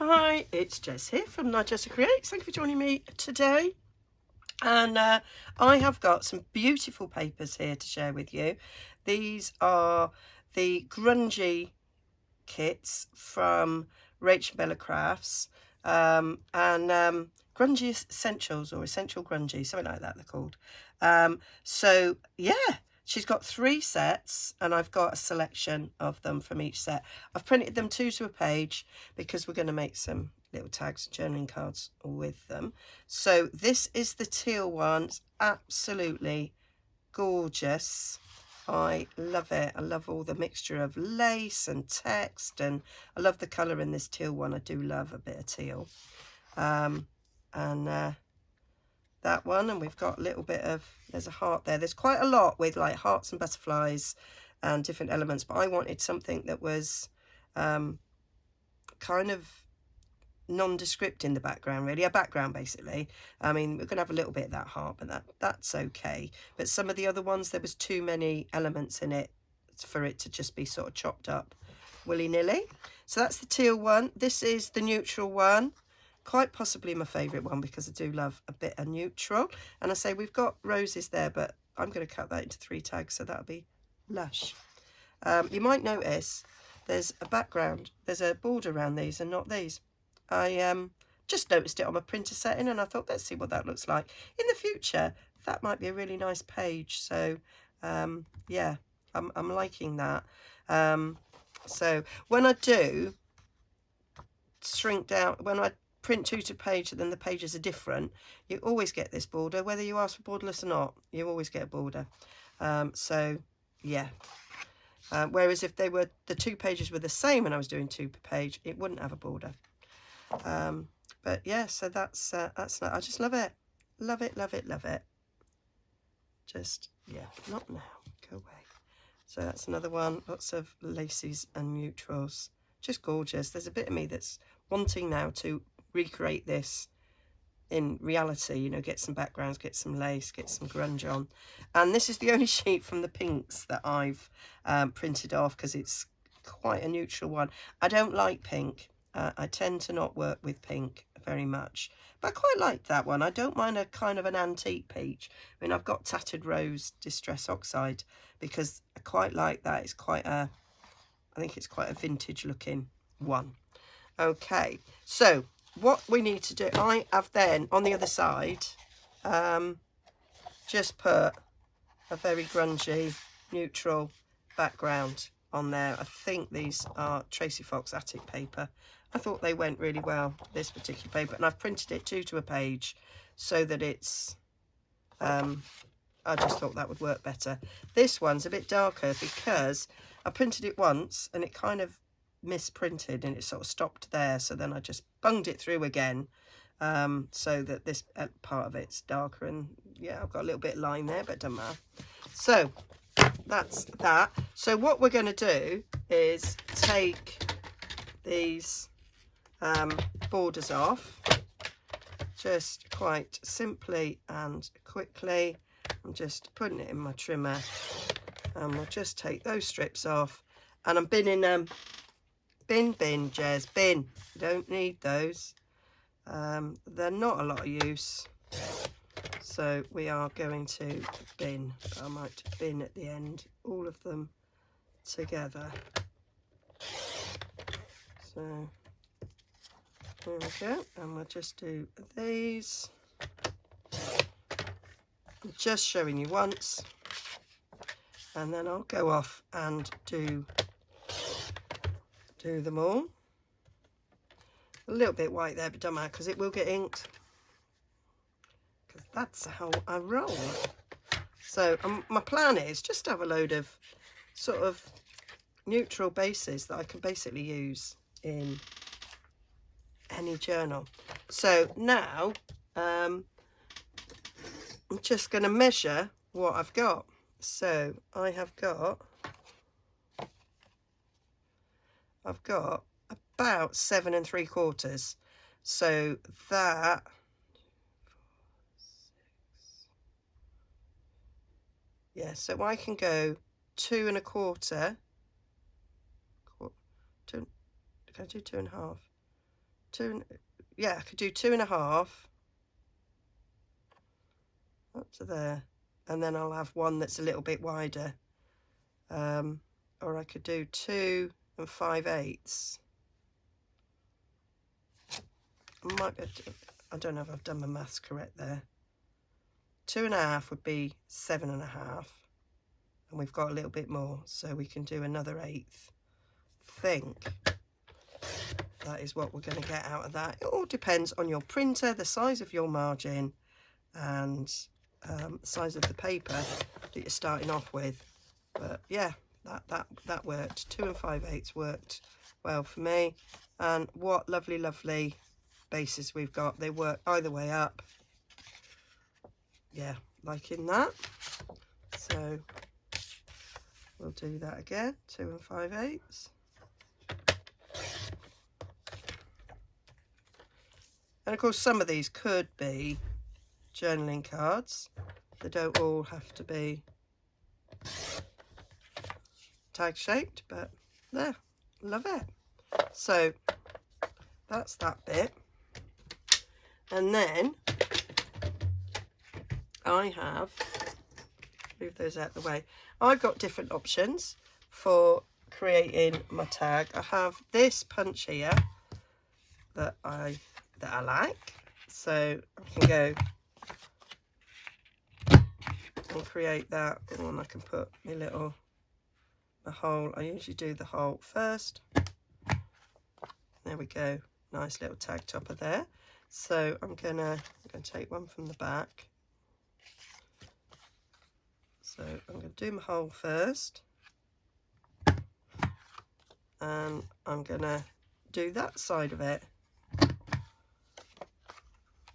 Hi, it's Jess here from Nigezza Creates. Thank you for joining me today. And I have got some beautiful papers here to share with you. These are the grungy kits from Rach Bella Crafts and Grungy Essentials, or Essential Grungy, something like that they're called. So yeah, she's got 3 sets and I've got a selection of them from each set. I've printed them 2 to a page because we're going to make some little tags and journaling cards with them. So this is the teal one. It's absolutely gorgeous. I love it. I love all the mixture of lace and text, and I love the colour in this teal one. I do love a bit of teal. That one, and we've got a little bit of, there's a heart there. There's quite a lot with like hearts and butterflies and different elements, but I wanted something that was kind of nondescript in the background, really, a background basically. I mean, we're gonna have a little bit of that heart, but that's okay. But some of the other ones, there was too many elements in it for it to just be sort of chopped up willy-nilly. So that's the teal one. This is the neutral one, quite possibly my favorite one because I do love a bit of neutral. And I say we've got roses there, but I'm going to cut that into 3 tags, so that'll be lush. You might notice there's a background, there's a border around these and not these. I just noticed it on my printer setting and I thought, let's see what that looks like. In the future, that might be a really nice page. So yeah, I'm liking that. So when I do shrink down, when I print 2 to page and then the pages are different, you always get this border. Whether you ask for borderless or not, you always get a border. So yeah. Whereas if they were, the 2 pages were the same and I was doing 2 per page, it wouldn't have a border. But yeah, so that's I just love it, love it, love it, love it. Just yeah, not now, go away. So that's another one. Lots of laces and neutrals, just gorgeous. There's a bit of me that's wanting now to recreate this in reality, you know, get some backgrounds, get some lace, get some grunge on. And this is the only sheet from the pinks that I've printed off because it's quite a neutral one. I don't like pink. I tend to not work with pink very much, but I quite like that one. I don't mind a kind of an antique peach. I mean, I've got Tattered Rose Distress Oxide because I quite like that. It's quite a, I think it's quite a vintage looking one. Okay, so what we need to do, I have then on the other side just put a very grungy neutral background on there. I think these are Tracy Fox Attic paper. I thought they went really well, this particular paper, and I've printed it 2 to a page so that it's I just thought that would work better. This one's a bit darker because I printed it once and it kind of misprinted and it sort of stopped there, so then I just bunged it through again so that this part of it's darker, and yeah, I've got a little bit of line there, but it doesn't matter. So that's that. So what we're going to do is take these borders off just quite simply and quickly. I'm just putting it in my trimmer and we'll just take those strips off, and I'm binning them. Bin, Jez, bin. You don't need those. They're not a lot of use, so we are going to bin. I might bin at the end, all of them together. So there we go, and we'll just do these. I'm just showing you once, and then I'll go off and do them all. A little bit white there, but don't matter because it will get inked, because that's how I roll. So my plan is just to have a load of sort of neutral bases that I can basically use in any journal. So now I'm just going to measure what I've got. So I've got about 7 3/4. So that, yeah, so I can go 2 1/4. Can I do 2 1/2? yeah, I could do 2.5 up to there, and then I'll have one that's a little bit wider, or I could do 2 5/8. I don't know if I've done my maths correct there. 2.5 would be 7.5, and we've got a little bit more, so we can do another 1/8. I think that is what we're going to get out of that. It all depends on your printer, the size of your margin, and the size of the paper that you're starting off with. But yeah, that worked. 2 5/8 worked well for me. And what lovely bases we've got. They work either way up. Yeah, liking that. So we'll do that again. 2 5/8. And of course, some of these could be journaling cards. They don't all have to be tag shaped, but there, love it. So that's that bit. And then I have, move those out of the way, I've got different options for creating my tag. I have this punch here that I like, so I can go and create that, and I can put my little hole. I usually do the hole first. There we go, nice little tag topper there. So I'm gonna take one from the back. So I'm going to do my hole first, and I'm going to do that side of it.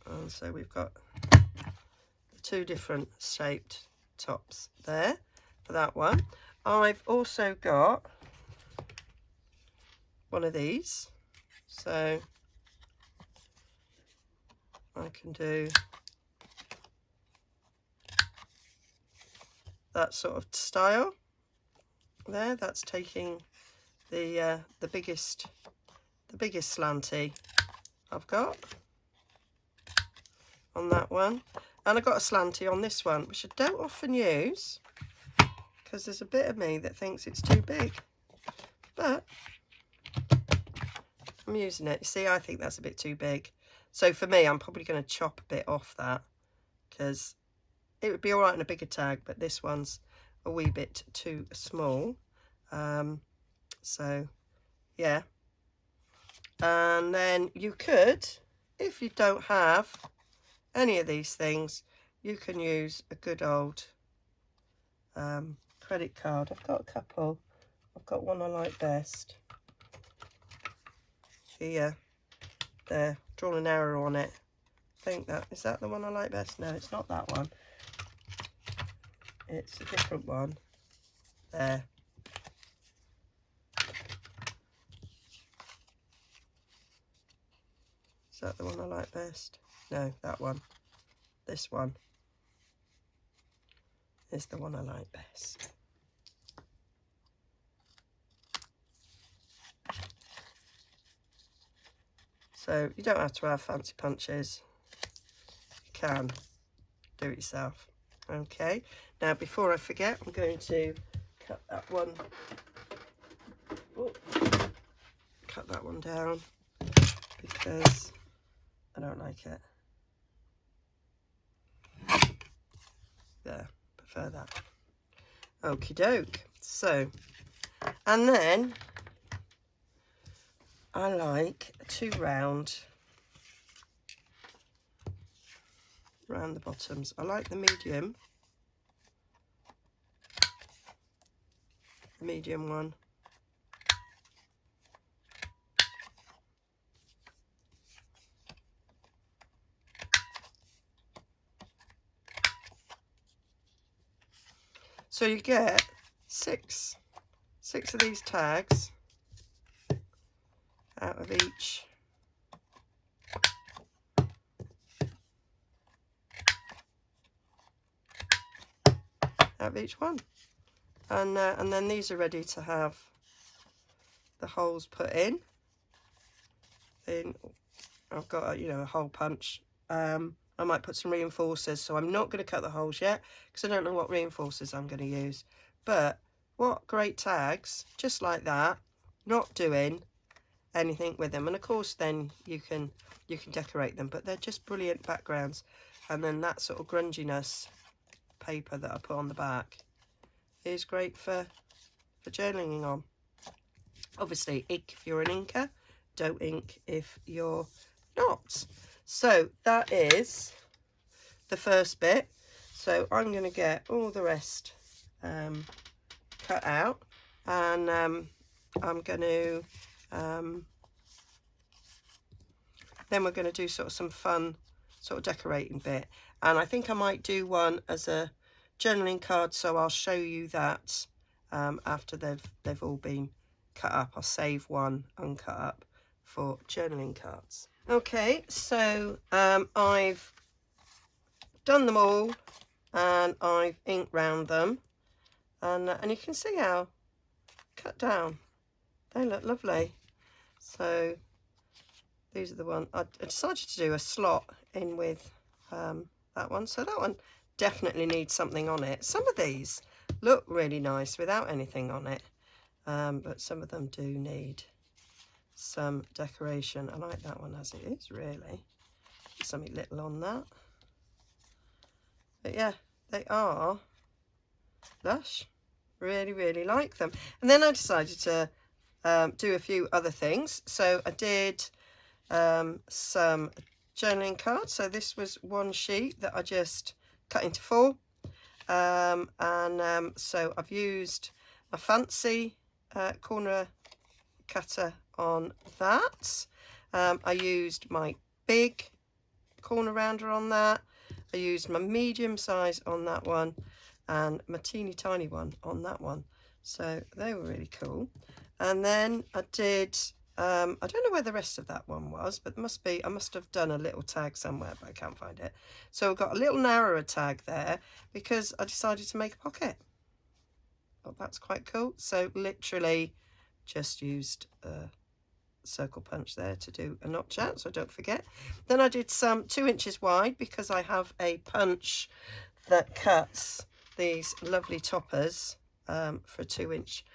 And so we've got the 2 different shaped tops there for that one. I've also got one of these, so I can do that sort of style there. That's taking the biggest slanty I've got on that one, and I've got a slanty on this one, which I don't often use because there's a bit of me that thinks it's too big, but I'm using it. You see, I think that's a bit too big, so for me I'm probably going to chop a bit off that, because it would be all right in a bigger tag, but this one's a wee bit too small. So yeah, and then you could, if you don't have any of these things, you can use a good old credit card. I've got a couple. I've got one I like best here. There, drawn an arrow on it. I think that is that the one I like best. No, it's not that one. It's a different one. There. Is that the one I like best? No, that one. This one is the one I like best. So you don't have to have fancy punches. You can do it yourself. Okay, now before I forget, I'm going to cut that one. Oh, cut that one down because I don't like it. There, prefer that. Okie doke. So, and then I like to round the bottoms. I like the medium one. So you get six of these tags out of each one, and then these are ready to have the holes put in. in. I've got, you know, a hole punch. I might put some reinforcers, so I'm not going to cut the holes yet because I don't know what reinforcers I'm going to use. But what great tags, just like that, not doing anything with them. And of course then you can decorate them, but they're just brilliant backgrounds. And then that sort of grunginess paper that I put on the back is great for journaling on. Obviously ink if you're an inker, don't ink if you're not. So that is the first bit. So I'm going to get all the rest cut out, and I'm going to then we're going to do sort of some fun sort of decorating bit, and I think I might do one as a journaling card, so I'll show you that after they've all been cut up. I'll save one uncut up for journaling cards. Okay, so I've done them all and I've inked round them, and you can see how cut down they look lovely. So these are the one I decided to do a slot in with that one, so that one definitely needs something on it. Some of these look really nice without anything on it, but some of them do need some decoration. I like that one as it is, really. Something little on that, but yeah, they are lush. Really like them. And then I decided to do a few other things. So I did some journaling cards. So this was one sheet that I just cut into 4, so I've used a fancy corner cutter on that. I used my big corner rounder on that. I used my medium size on that one, and my teeny tiny one on that one. So they were really cool. And then I did I don't know where the rest of that one was, but there must be, I must have done a little tag somewhere, but I can't find it. So I've got a little narrower tag there because I decided to make a pocket. Oh, that's quite cool. So literally just used a circle punch there to do a notch out, so don't forget. Then I did some 2 inches wide because I have a punch that cuts these lovely toppers for a 2-inch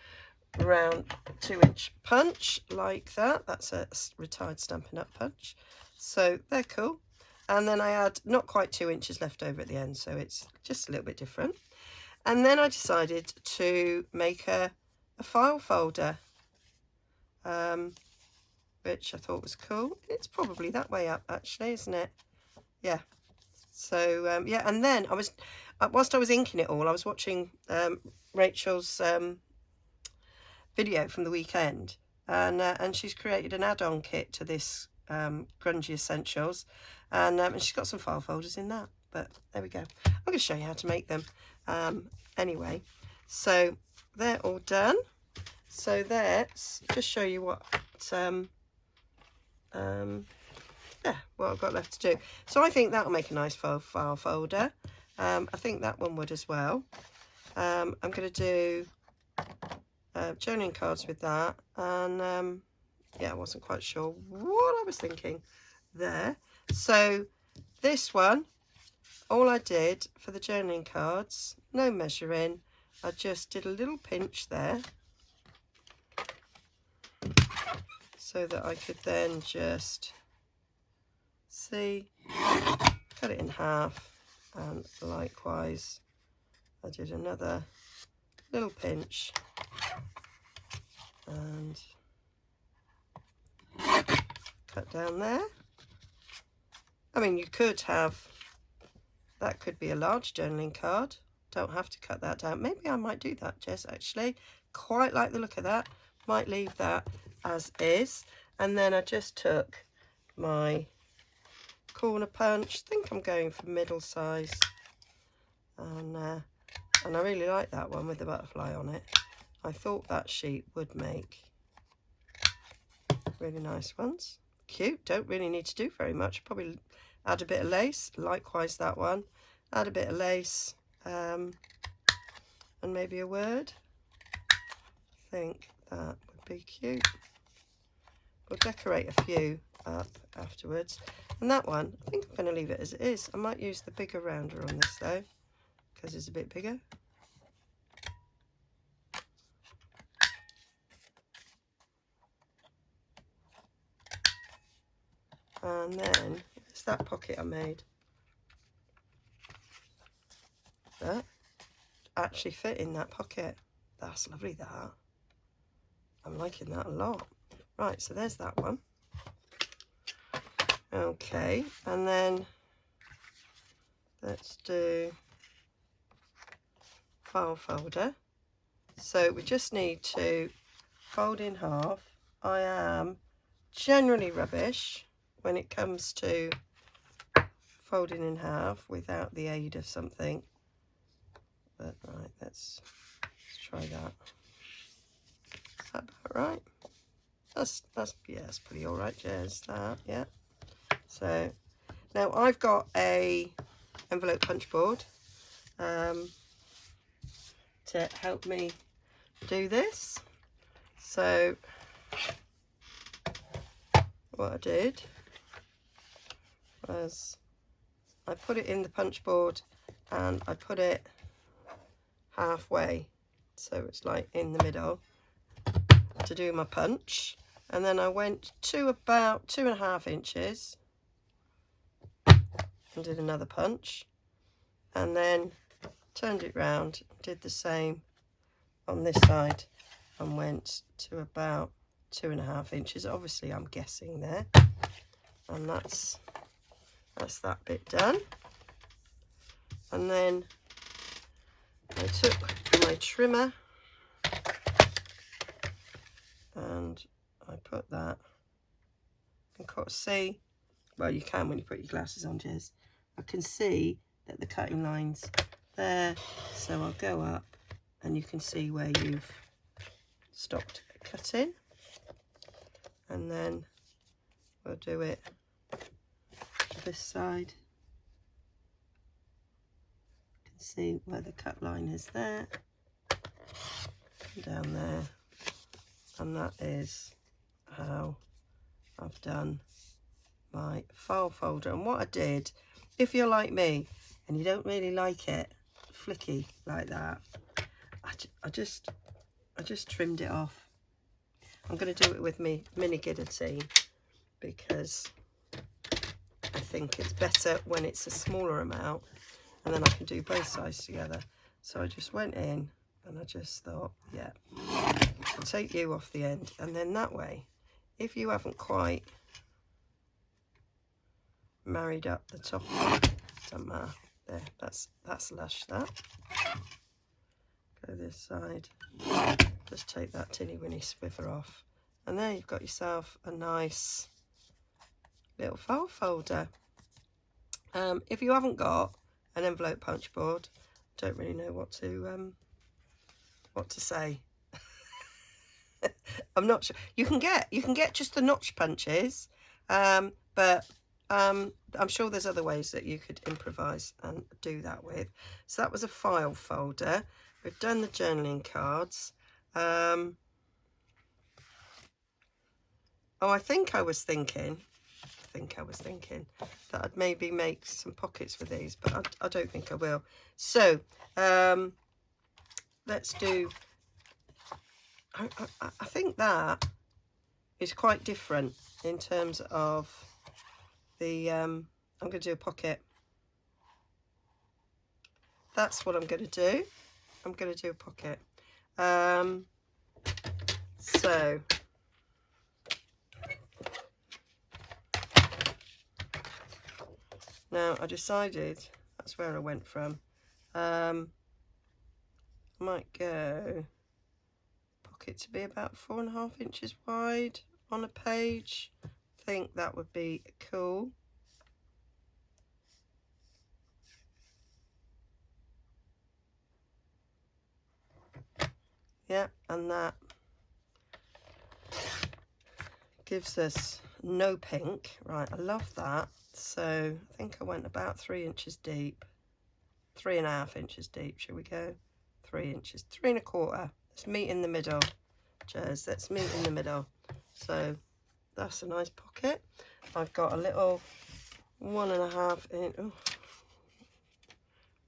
round 2-inch punch like that. That's a retired Stampin' Up punch, so they're cool. And then I had not quite 2 inches left over at the end, so it's just a little bit different. And then I decided to make a file folder, which I thought was cool. It's probably that way up actually, isn't it? Yeah. So yeah, and then I was whilst I was inking it all, I was watching Rachel's video from the weekend, and she's created an add-on kit to this Grungy Essentials, and she's got some file folders in that. But there we go. I'm going to show you how to make them anyway. So they're all done. So let's just show you what yeah, what I've got left to do. So I think that'll make a nice file folder. I think that one would as well. I'm going to do journaling cards with that, and yeah, I wasn't quite sure what I was thinking there. So this one, all I did for the journaling cards, no measuring, I just did a little pinch there so that I could then just see, cut it in half, and likewise I did another little pinch and cut down there. I mean, you could have, that could be a large journaling card, don't have to cut that down. Maybe I might do that, Jess, actually. Quite like the look of that. Might leave that as is. And then I just took my corner punch, I think I'm going for middle size, and I really like that one with the butterfly on it. I thought that sheet would make really nice ones. Cute, don't really need to do very much. Probably add a bit of lace, likewise that one. Add a bit of lace, and maybe a word. I think that would be cute. We'll decorate a few up afterwards. And that one, I think I'm going to leave it as it is. I might use the bigger rounder on this though, because it's a bit bigger. And then it's that pocket I made. That actually fit in that pocket. That's lovely, that. I'm liking that a lot. Right, so there's that one. Okay, and then let's do file folder. So we just need to fold in half. I am generally rubbish when it comes to folding in half without the aid of something. But right, let's try that. Is that about right? That's yeah, that's pretty all right, Jez. That, yeah. So now I've got a envelope punch board to help me do this. So what I did was I put it in the punch board and I put it halfway, so it's like in the middle, to do my punch. And then I went to about 2.5 inches and did another punch, and then turned it round, did the same on this side, and went to about 2.5 inches. Obviously I'm guessing there, and that's that bit done. And then I took my trimmer and I put that, you can see, well, you can when you put your glasses on, Jez. I can see that the cutting line's there, so I'll go up and you can see where you've stopped cutting, and then we'll do it this side. You can see where the cut line is there, down there, and that is how I've done my file folder. And what I did, if you're like me and you don't really like it flicky like that, I just trimmed it off. I'm going to do it with me mini guillotine because I think it's better when it's a smaller amount, and then I can do both sides together. So I just went in and I just thought, yeah, I'll take you off the end, and then that way, if you haven't quite married up the top, doesn't matter. There, that's lush. That. Go this side. Just take that tinny winny swither off, and there you've got yourself a nice little file folder. If you haven't got an envelope punch board, I don't really know what to say. I'm not sure. You can get just the notch punches, but I'm sure there's other ways that you could improvise and do that with. So that was a file folder. We've done the journaling cards. Oh, I think I was thinking that I'd maybe make some pockets for these, but I don't think I will. So let's do, I think that is quite different in terms of the, I'm going to do a pocket. That's what I'm going to do. I'm going to do a pocket. So now I decided, that's where I went from. I might go pocket to be about 4.5 inches wide on a page. I think that would be cool. Yeah, and that gives us no pink. Right, I love that. So I think I went about 3 inches deep, 3.5 inches deep. Shall we go 3 inches, 3.25? Let's meet in the middle, Jez. Let's meet in the middle. So that's a nice pocket. I've got a little 1.5 inch,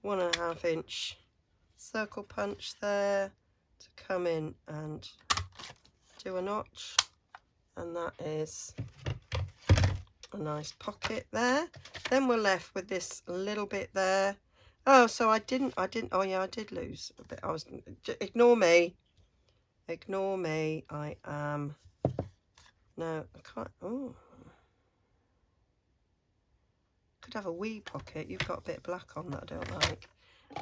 1.5 inch circle punch there to come in and do a notch, and that is a nice pocket there. Then we're left with this little bit there. Oh, so I didn't, oh yeah, I did lose a bit. Ignore me. Ignore me. I am, no, I can't, oh. Could have a wee pocket. You've got a bit of black on that I don't like.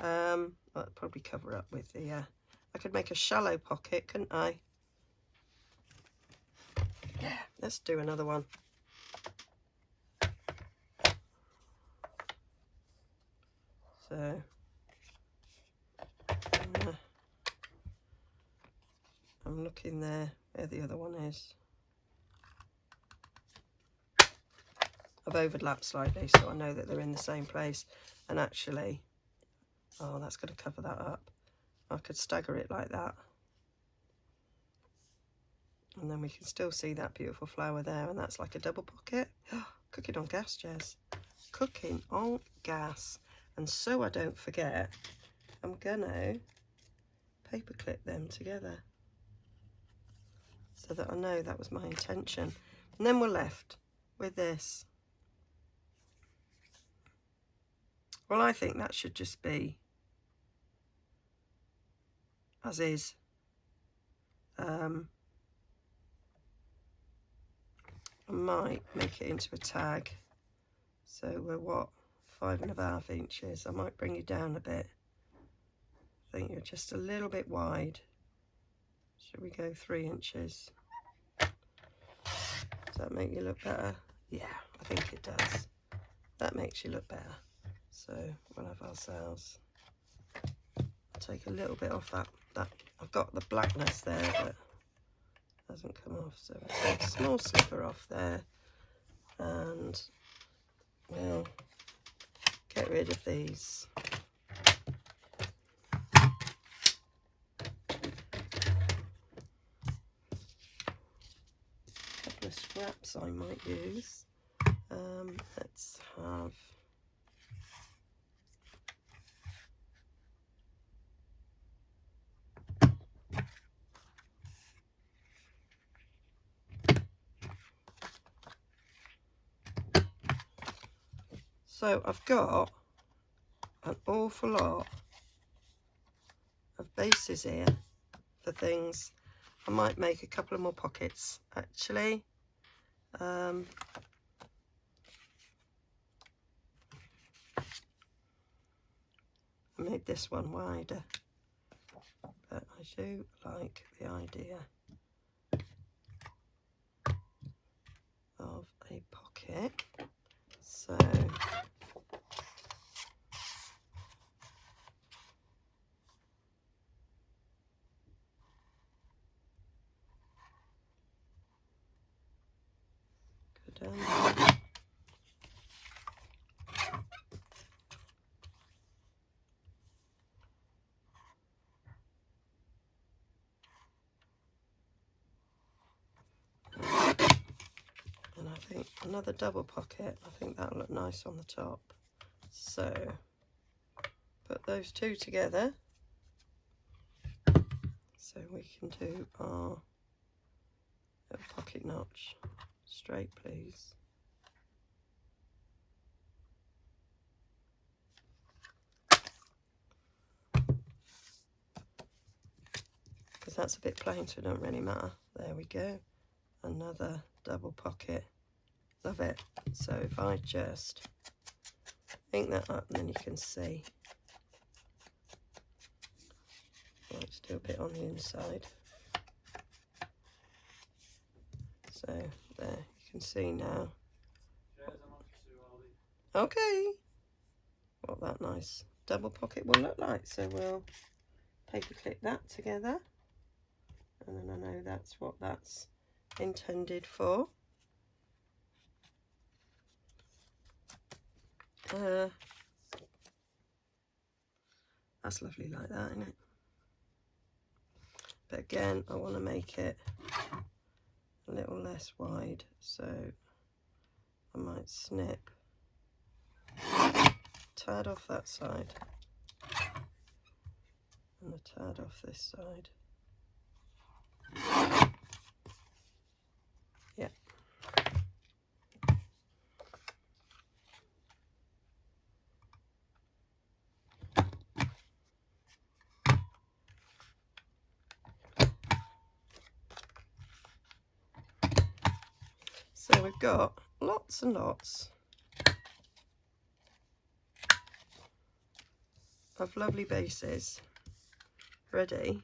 I'll probably cover up with the, I could make a shallow pocket, couldn't I? Yeah, let's do another one. So, I'm looking there where the other one is. I've overlapped slightly so I know that they're in the same place, and actually, oh, that's going to cover that up. I could stagger it like that, and then we can still see that beautiful flower there, and that's like a double pocket. Cooking on gas, Jez. Cooking on gas. And so I don't forget, I'm gonna paper clip them together so that I know that was my intention. And then we're left with this. Well, I think that should just be as is. I might make it into a tag. So we're what, 5.5 inches. I might bring you down a bit. I think you're just a little bit wide. Should we go 3 inches? Does that make you look better? Yeah, I think it does. That makes you look better. So we'll have ourselves, take a little bit off that I've got the blackness there but hasn't come off, so we'll take a small sliver off there, and we'll get rid of these. Couple of scraps I might use. Let's have so I've got an awful lot of bases here for things. I might make a couple of more pockets actually. I made this one wider, but I do like the idea of a pocket. So go down there. And I think another double pocket, I think that'll look nice on the top. So put those two together so we can do our little pocket notch. Straight, please. Because that's a bit plain, so it don't really matter. There we go. Another double pocket. Love it. So if I just ink that up, and then you can see. Let's do a bit on the inside. So there, you can see now. Okay. What that nice double pocket will look like. So we'll paper clip that together. And then I know that's what that's intended for. That's lovely like that, isn't it? But again, I want to make it a little less wide, so I might snip a tad off that side and a tad off this side. Yeah. So we've got lots and lots of lovely bases ready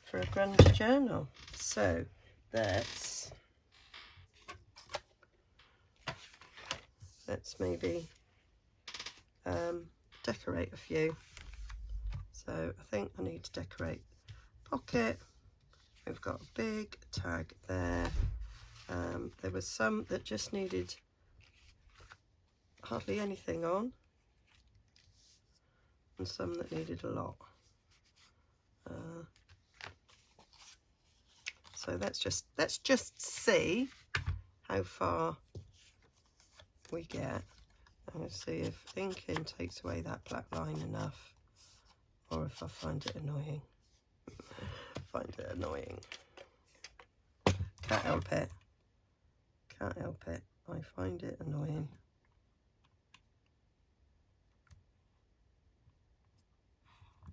for a grunge journal. So let's maybe decorate a few. So I think I need to decorate pocket. We've got a big tag there. There was some that just needed hardly anything on, and some that needed a lot. So let's just see how far we get. I'm going to see if inking takes away that black line enough, or if I find it annoying. Find it annoying. Can't help it. Can't help it. I find it annoying.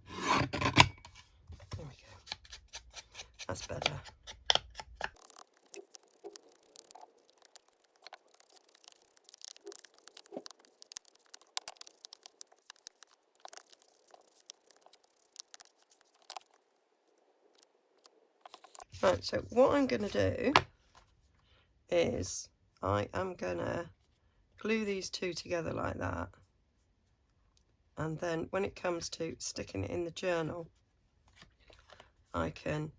There we go. That's better. Right, so what I'm going to do is I am going to glue these two together like that, and then when it comes to sticking it in the journal, I can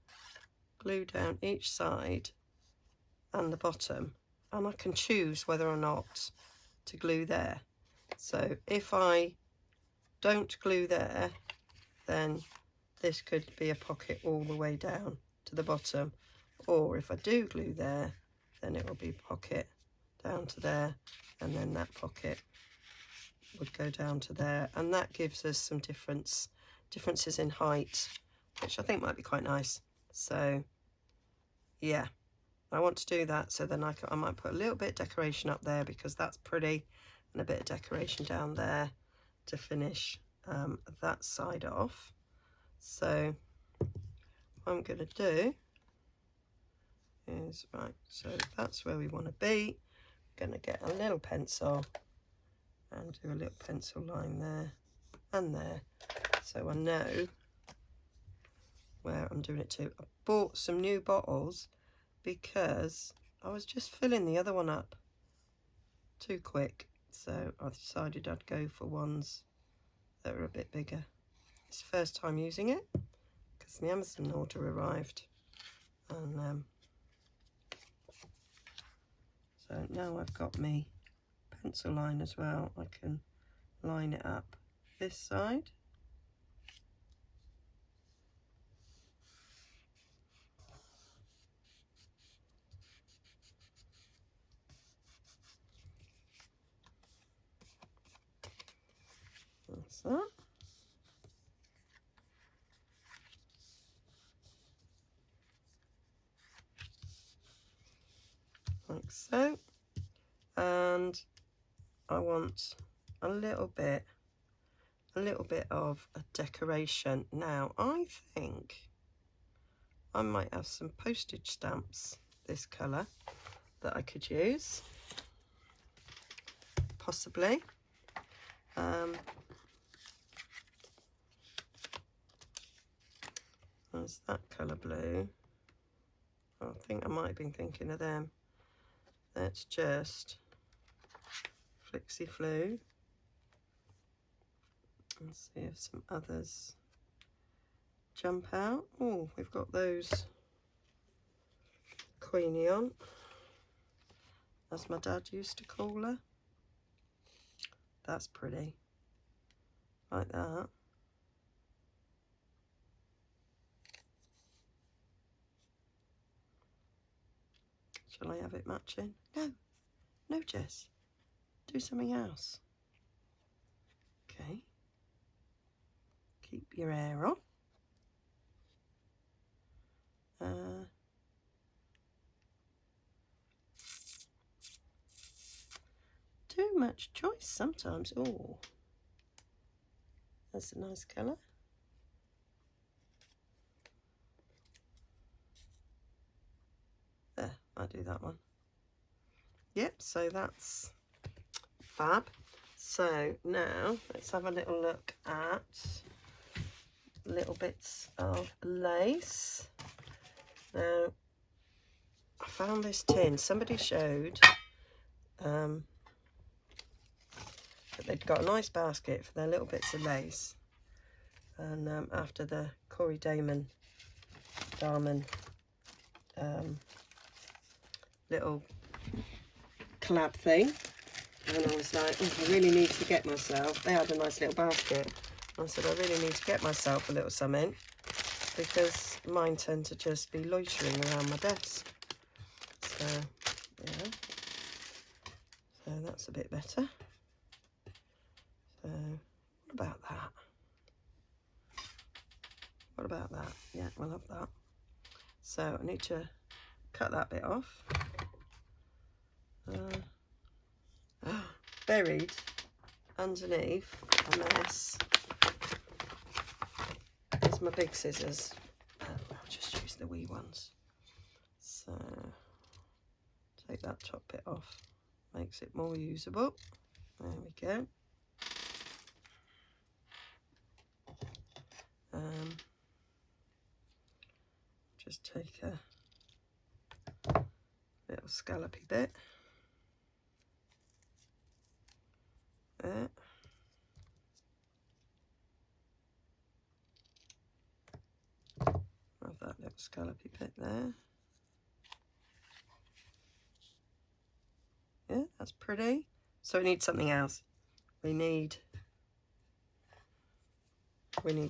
glue down each side and the bottom, and I can choose whether or not to glue there. So if I don't glue there, then this could be a pocket all the way down to the bottom, or if I do glue there, then it will be pocket down to there, and then that pocket would go down to there, and that gives us some differences in height, which I think might be quite nice. So yeah, I want to do that, so then I might put a little bit of decoration up there because that's pretty, and a bit of decoration down there to finish that side off. So what I'm going to do is, right, so that's where we want to be. I'm going to get a little pencil and do a little pencil line there and there, so I know where I'm doing it to. I bought some new bottles because I was just filling the other one up too quick, so I decided I'd go for ones that are a bit bigger. It's the first time using it because the Amazon order arrived, and so now I've got me pencil line as well. I can line it up this side, that's that. Like so, and I want a little bit of a decoration. Now I think I might have some postage stamps this colour that I could use, possibly. There's that colour blue. I think I might have been thinking of them. Let's just flixie flu and see if some others jump out. Oh, we've got those Queenie on, as my dad used to call her. That's pretty, like that. Shall I have it matching? No. No, Jess. Do something else. Okay. Keep your hair on. Too much choice sometimes. Oh, that's a nice colour. There, I'll do that one. Yep, so that's fab. So now let's have a little look at little bits of lace. Now, I found this tin. Somebody showed that they'd got a nice basket for their little bits of lace. And after the Corey Damon little collab thing, and I was like, oh, I really need to get myself, they had a nice little basket. I said, I really need to get myself a little something, because mine tend to just be loitering around my desk. So, yeah. So that's a bit better. So, what about that? What about that? Yeah, we'll have that. So I need to cut that bit off. Buried underneath a mess is my big scissors. I'll just use the wee ones. So take that top bit off, makes it more usable. There we go. Just take a little scallopy bit there. Have that little scallopy bit there. Yeah, that's pretty. So we need something else. We need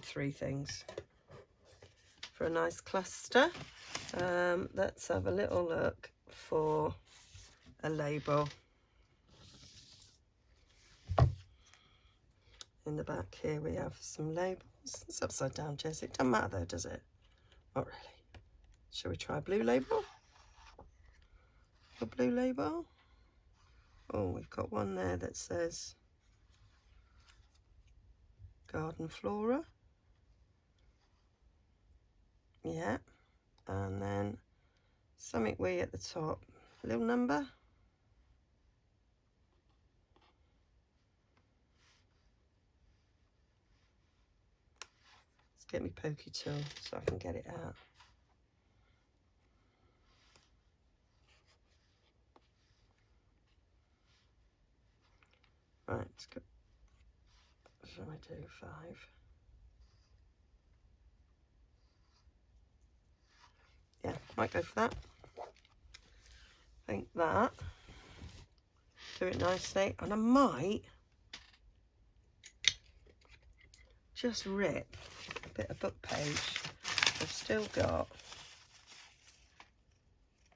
3 things for a nice cluster. Let's have a little look for a label. In the back here we have some labels. It's upside down, Jess. It doesn't matter though, does it? Not really. Shall we try a blue label? A blue label? Oh, we've got one there that says Garden Flora. Yeah. And then something wee at the top. A little number. Let's get me pokey tool so I can get it out. Right, let's go. Shall I do 5? Yeah, might go for that. I think that. Do it nicely. And I might just rip a bit of book page. I've still got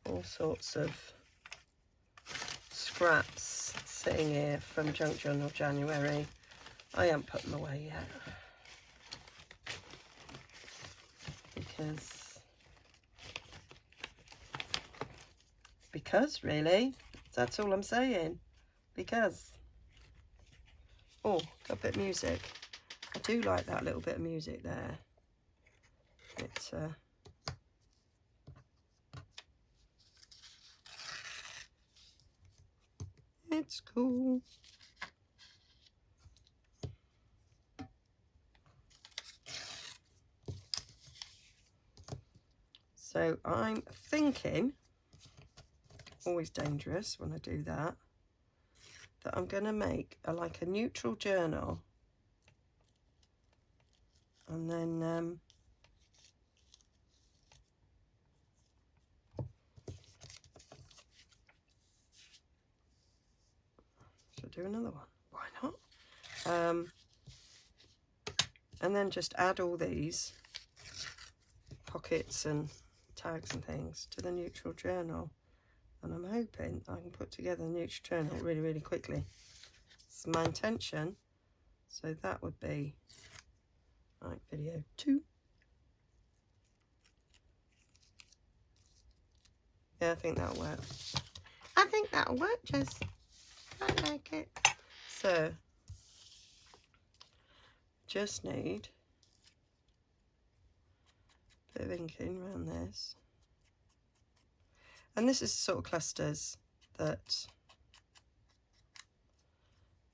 all sorts of scraps sitting here from Junk Journal January. I haven't put them away yet. Because really, that's all I'm saying. Because, oh, got a bit of music. I do like that little bit of music there. It's cool. So I'm thinking, always dangerous when I do that, that I'm going to make like a neutral journal, and then should I do another one? Why not? And then just add all these pockets and tags and things to the neutral journal. and I'm hoping I can put together a Nutri-Journal really, really quickly. It's my intention. So that would be like video 2. Yeah, I think that'll work. I think that'll work, Jess. I like it. So, just need a bit of inking around this. And this is the sort of clusters that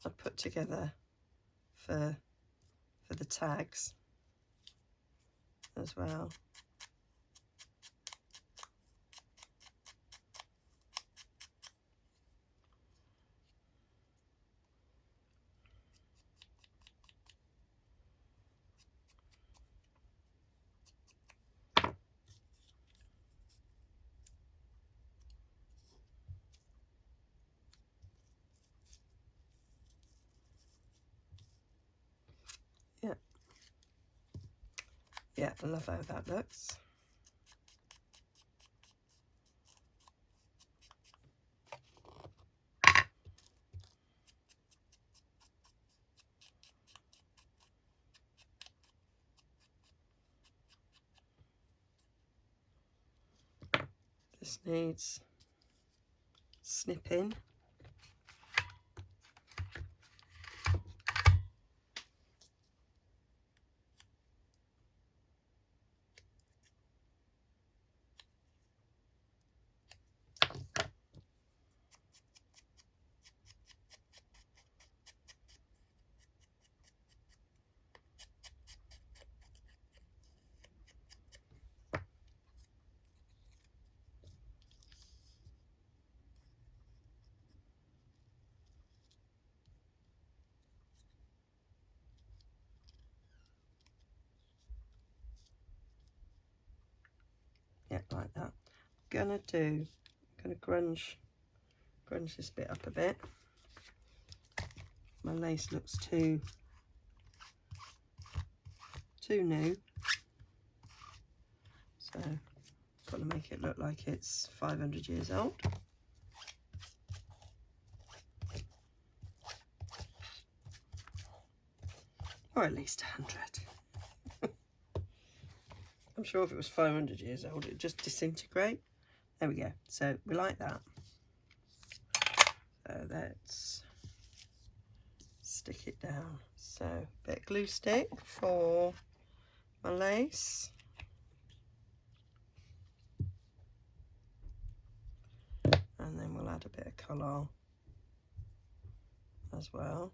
I put together for the tags as well. Yeah. Yeah, I love how that looks. This needs snipping. Yeah, like that. Gonna grunge this bit up a bit. My lace looks too new, so got to make it look like it's 500 years old. Or at least 100. I'm sure if it was 500 years old, it'd just disintegrate. There we go. So we like that. So let's stick it down. So a bit of glue stick for my lace. And then we'll add a bit of colour as well.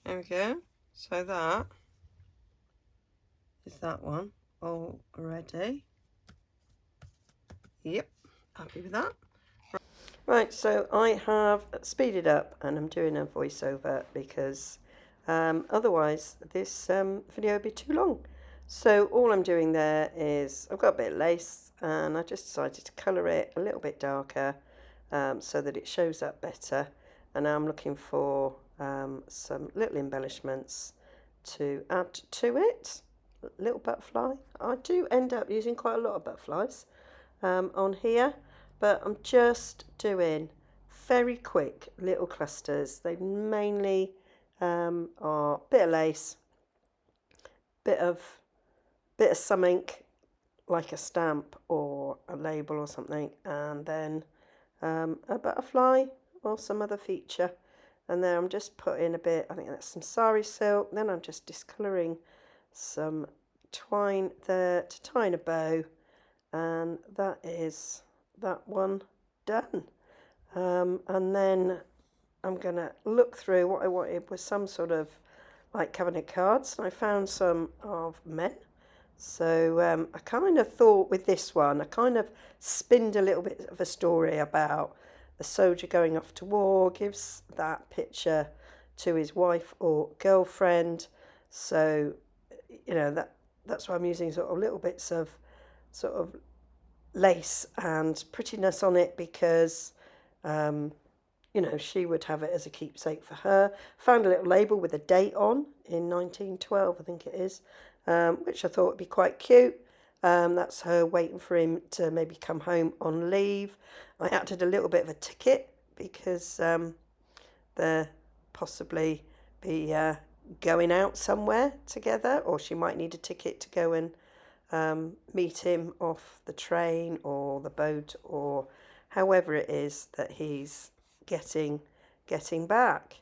There we go. So that is that one already. Yep, happy with that. Right, so I have speeded up and I'm doing a voiceover because otherwise this video would be too long. So all I'm doing there is I've got a bit of lace and I just decided to colour it a little bit darker so that it shows up better. And now I'm looking for some little embellishments to add to it. Little butterfly. I do end up using quite a lot of butterflies on here, but I'm just doing very quick little clusters. They mainly are a bit of lace, bit of something like a stamp or a label or something, and then a butterfly or some other feature. And then I'm just putting a bit, I think that's some sari silk. Then I'm just discolouring some twine there to tie in a bow, and that is that one done. And then I'm gonna look through. What I wanted was some sort of like cabinet cards, and I found some of men. So I kind of thought with this one, I kind of spinned a little bit of a story about the soldier going off to war, gives that picture to his wife or girlfriend. So, you know, that's why I'm using sort of little bits of sort of lace and prettiness on it, because you know, she would have it as a keepsake for her. Found a little label with a date on in 1912, I think it is, which I thought would be quite cute. That's her waiting for him to maybe come home on leave. I added a little bit of a ticket because they're possibly be going out somewhere together, or she might need a ticket to go and meet him off the train or the boat, or however it is that he's getting back.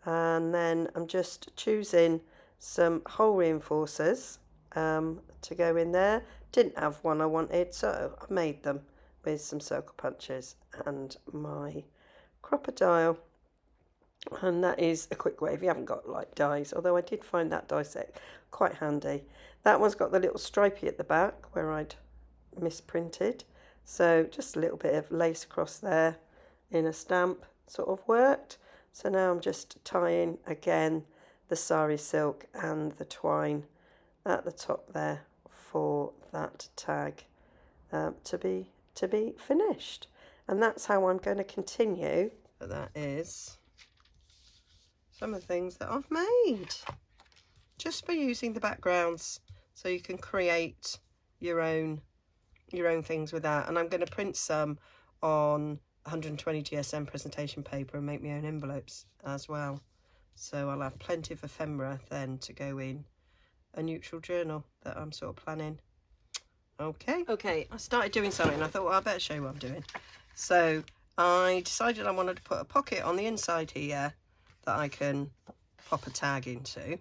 And then I'm just choosing some hole reinforcers to go in there. Didn't have one I wanted, so I made them with some circle punches and my crocodile. And that is a quick way if you haven't got like dies, although I did find that die set quite handy. That one's got the little stripey at the back where I'd misprinted, so just a little bit of lace across there in a stamp sort of worked. So now I'm just tying again the sari silk and the twine at the top there for that tag to be finished. And that's how I'm going to continue. But that is some of the things that I've made just by using the backgrounds, so you can create your own things with that. And I'm going to print some on 120 GSM presentation paper and make my own envelopes as well, so I'll have plenty of ephemera then to go in a neutral journal that I'm sort of planning. Okay, I started doing something. I thought, well, I better show you what I'm doing. So I decided I wanted to put a pocket on the inside here that I can pop a tag into.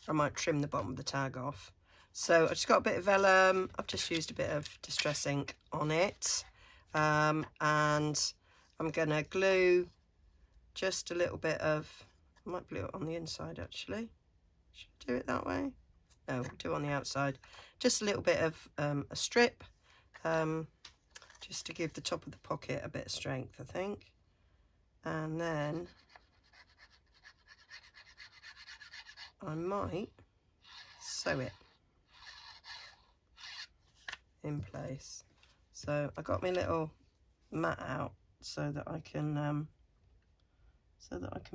I might trim the bottom of the tag off. So I just got a bit of vellum. I've just used a bit of distress ink on it, and I'm gonna glue just a little bit of, I might glue it on the inside actually. Should I do it that way? No, do it on the outside. Just a little bit of a strip, just to give the top of the pocket a bit of strength, I think. And then I might sew it in place. So I got my little mat out so that I can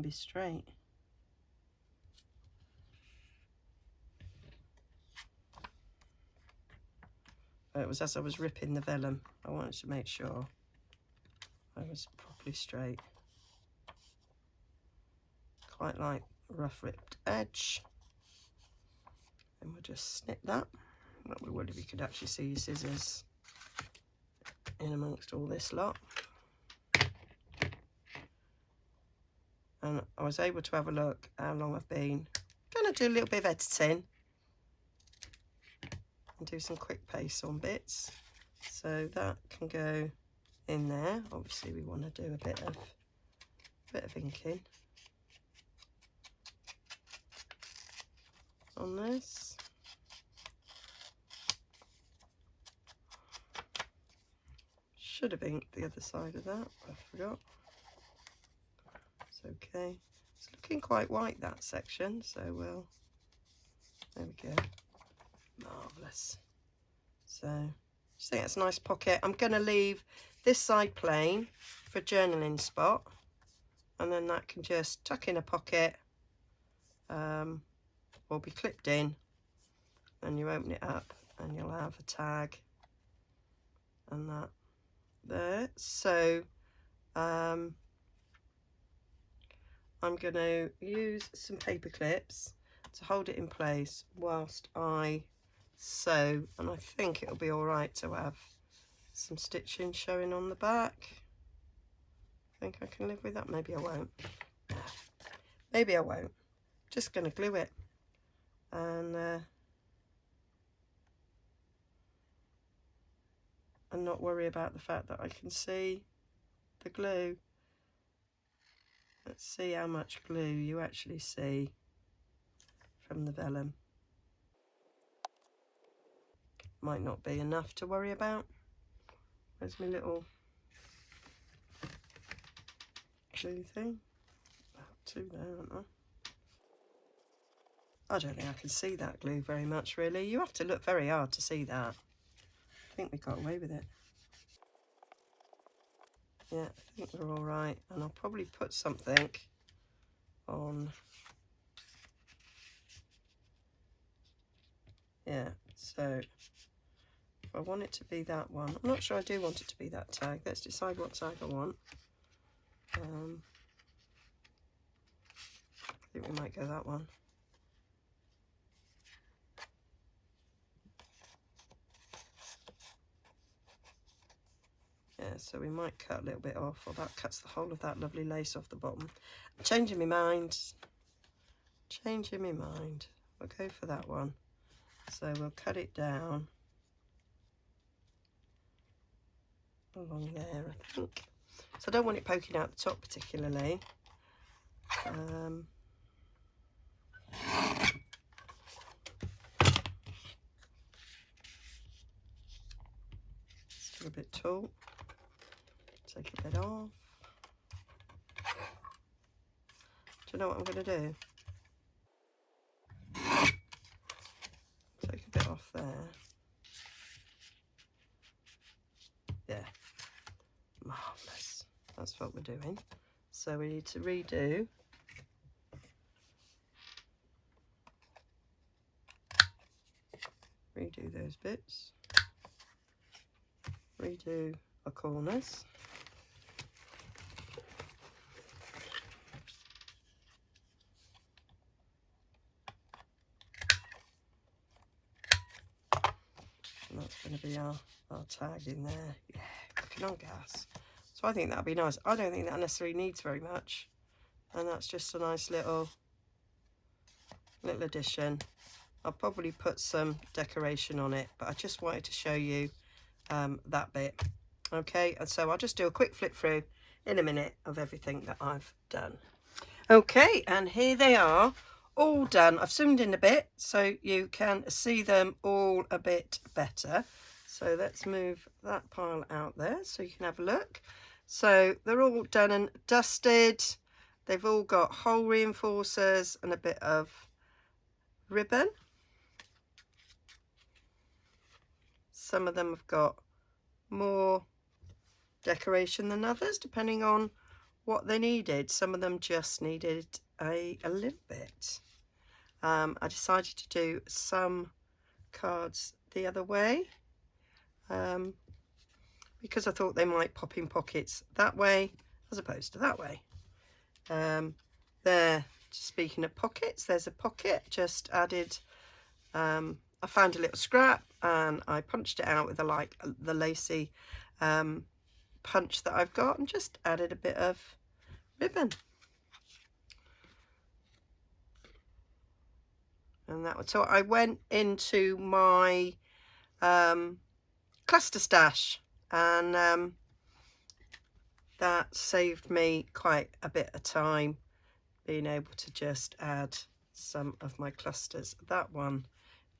be straight. It was as I was ripping the vellum, I wanted to make sure I was properly straight. Quite like rough ripped edge. And we'll just snip that. Well, we would if you could actually see your scissors in amongst all this lot. And I was able to have a look how long I've been. Gonna do a little bit of editing and do some quick paste on bits. So that can go in there. Obviously we want to do a bit of inking on this. Should have inked the other side of that, but I forgot. It's okay. It's looking quite white, that section, so there we go. Marvellous. So just think that's a nice pocket. I'm going to leave this side plain for a journaling spot, and then that can just tuck in a pocket, or be clipped in, and you open it up and you'll have a tag and that there. So I'm going to use some paper clips to hold it in place whilst I sew, and I think it'll be all right to have some stitching showing on the back. I think I can live with that. Maybe I won't. Maybe I won't. Just going to glue it and not worry about the fact that I can see the glue. Let's see how much glue you actually see from the vellum. Might not be enough to worry about. Where's my little glue thing? About two there, aren't I don't think I can see that glue very much, really. You have to look very hard to see that. I think we got away with it. Yeah, I think we're all right. And I'll probably put something on. Yeah, so if I want it to be that one, I'm not sure I do want it to be that tag. Let's decide what tag I want. I think we might go that one. Yeah, so we might cut a little bit off, or that cuts the whole of that lovely lace off the bottom. Changing my mind. Changing my mind. We'll go for that one. So we'll cut it down along there, I think. So I don't want it poking out the top particularly. Still a bit tall. Take a bit off. Do you know what I'm going to do? Take a bit off there. Yeah, marvellous. That's what we're doing. So we need to redo those bits, redo our corners. And that's going to be our tag in there. Yeah, cooking on gas. So I think that'd be nice. I don't think that necessarily needs very much. And that's just a nice little addition. I'll probably put some decoration on it, but I just wanted to show you that bit. Okay, and so I'll just do a quick flip through in a minute of everything that I've done. Okay, and here they are, all done. I've zoomed in a bit so you can see them all a bit better. So let's move that pile out there so you can have a look. So they're all done and dusted. They've all got hole reinforcers and a bit of ribbon. Some of them have got more decoration than others, depending on what they needed. Some of them just needed a little bit. I decided to do some cards the other way because I thought they might pop in pockets that way as opposed to that way. There, speaking of pockets, there's a pocket just added. I found a little scrap and I punched it out with the lacy punch that I've got and just added a bit of ribbon. And that was, so I went into my cluster stash and that saved me quite a bit of time being able to just add some of my clusters. That one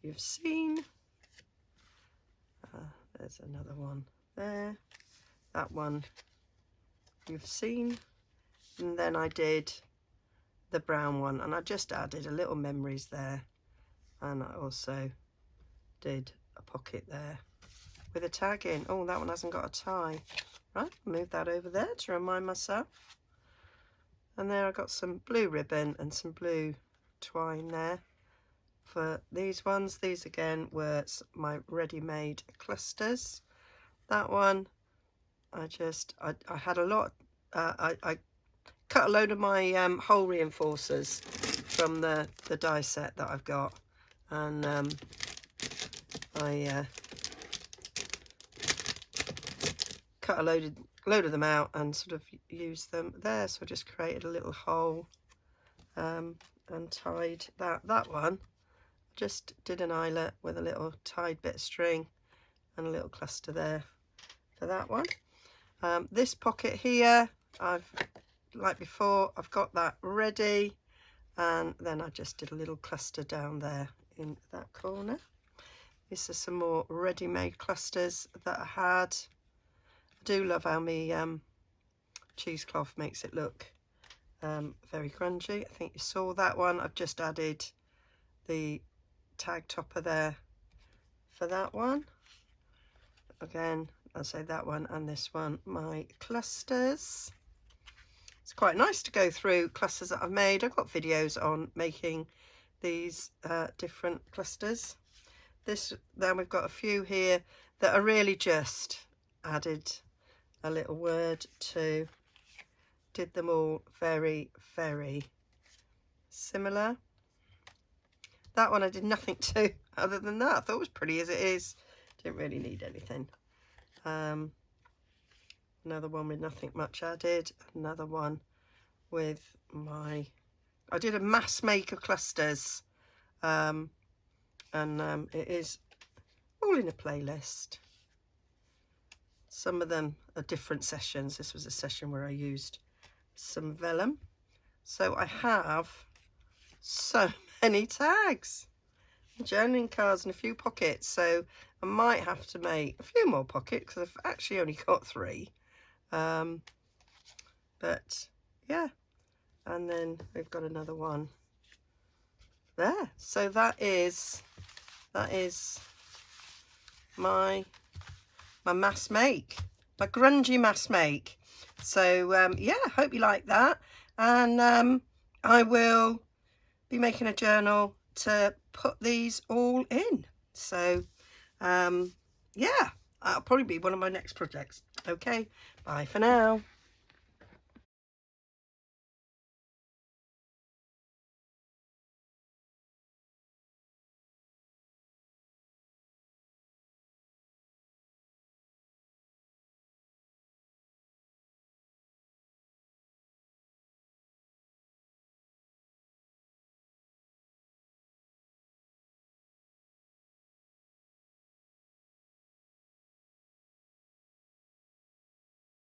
you've seen. There's another one there. That one you've seen. And then I did the brown one and I just added a little memories there. And I also did a pocket there with a tag in. Oh, that one hasn't got a tie. Right, move that over there to remind myself. And there I got some blue ribbon and some blue twine there for these ones. These again were my ready-made clusters. That one I had a lot. I cut a load of my hole reinforcers from the die set that I've got, and I cut a load of them out and sort of used them there. So I just created a little hole and tied that one. Just did an eyelet with a little tied bit of string and a little cluster there for that one. This pocket here, like before, I've got that ready, and then I just did a little cluster down there in that corner. These are some more ready-made clusters that I had. I do love how my cheesecloth makes it look very grungy. I think you saw that one. I've just added the tag topper there for that one. Again, I'll say that one and this one, my clusters. It's quite nice to go through clusters that I've made. I've got videos on making these different clusters. Then we've got a few here that are really just added a little word to. Did them all very, very similar. That one I did nothing to other than that. I thought it was pretty as it is. Didn't really need anything. Another one with nothing much added. Another one with I did a mass make of clusters. It is all in a playlist. Some of them are different sessions. This was a session where I used some vellum. So I have so many tags, journaling cards and a few pockets. So I might have to make a few more pockets because I've actually only got 3. But yeah, and then we've got another one there. So that is my mass make, my grungy mass make. So yeah, hope you like that, and I will be making a journal to put these all in. So yeah, that'll probably be one of my next projects. Okay, bye for now.